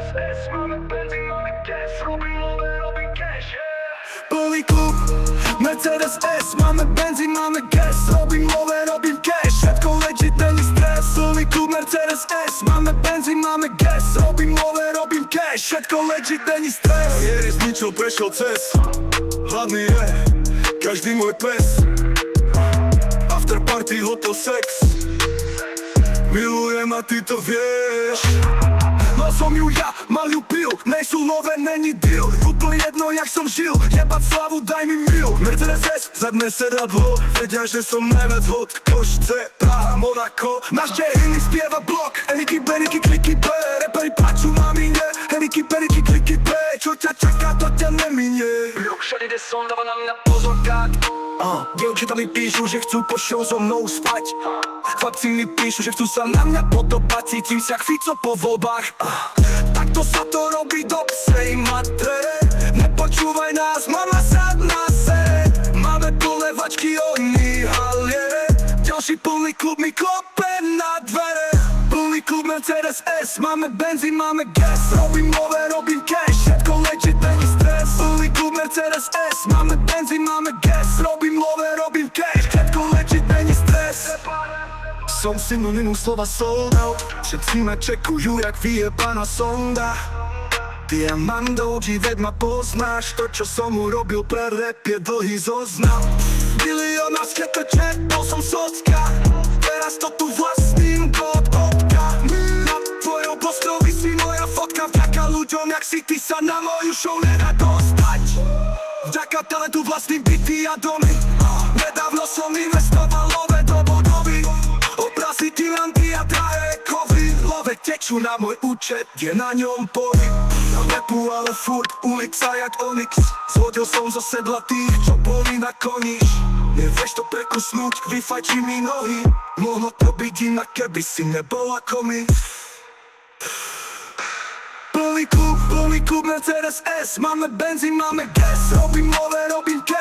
S, mamy benzyn, mamy gas, robimy cash. Bully klub, Mercedes S, mamy benzyn, mamy gas, robimy cash. Szybko leci ten stres. Bully klub, Mercedes S, mamy benzyn, mamy gas, robimy cash. Szybko leci ten stres. Kariery zničil, prešiel cez hladný je každý môj pes. After party, hotel, sex, milujem a ty to wiesz. No som ju ja, mal ju pil, nejsú nové, není deal. Úplne jedno jak som žil, jebať slavu, daj mi mil. Mercedes S, zadné sedadlo, vedia, že som najviac hod. Košce, Praha, Monako, náš dejiny spieva blok. Eriky, beriky, kliky, B, reperi plačú na mine. Eriky, beriky, kliky, B, čo ťa čaká, to ťa neminie. Všade kde som, dáva na mňa pozor, kat. Dievčatá mi píšu, že chcú po show so mnou spať. Chlapci mi píšu, že chcú sa na mňa podobať. Cítim sa jak Fico po voľbách. Takto sa to robí do psej matre. Nepočúvaj nás, mama, sad na sere. Máme plné vačky, oni halie. Ďalší plný klub mi klope na dvere. Plný klub Mercedes S, máme benzín, máme gas. Robím cash, všetko lečí ten stres. Plný klub Mercedes S, máme benzín, máme gas. Robím cash, všetko lečí ten stres. Som synonymum slova sold out. Všetci ma čekujú jak vyjebaná sonda. Diamandov, živec ma poznáš. To čo som urobil pre rap je dlhý zoznam. Bilionárske trče, bol som socka. Teraz to tu vlastním god obka. Na tvojom postrovi si moja fotka. Vďaka ľuďom jak si ty sa na moju show nedá dostať. Vďaka talentu vlastním byty a domy. Nedávno som investoval love do budovy. Obrazy, tyranty a drahé kovy. Love tečú na môj účet, je na ňom pohyb. Na repu ale furt ulica jak Onyx. Zhodil som zo sedla tých, čo boli na koníš. Nevieš to prekusnúť, vyfajči mi nohy. Mohlo to byť inak, keby si nebol ako my. Plný klub, Mercedes S, máme benzín, máme gas. Robím cash.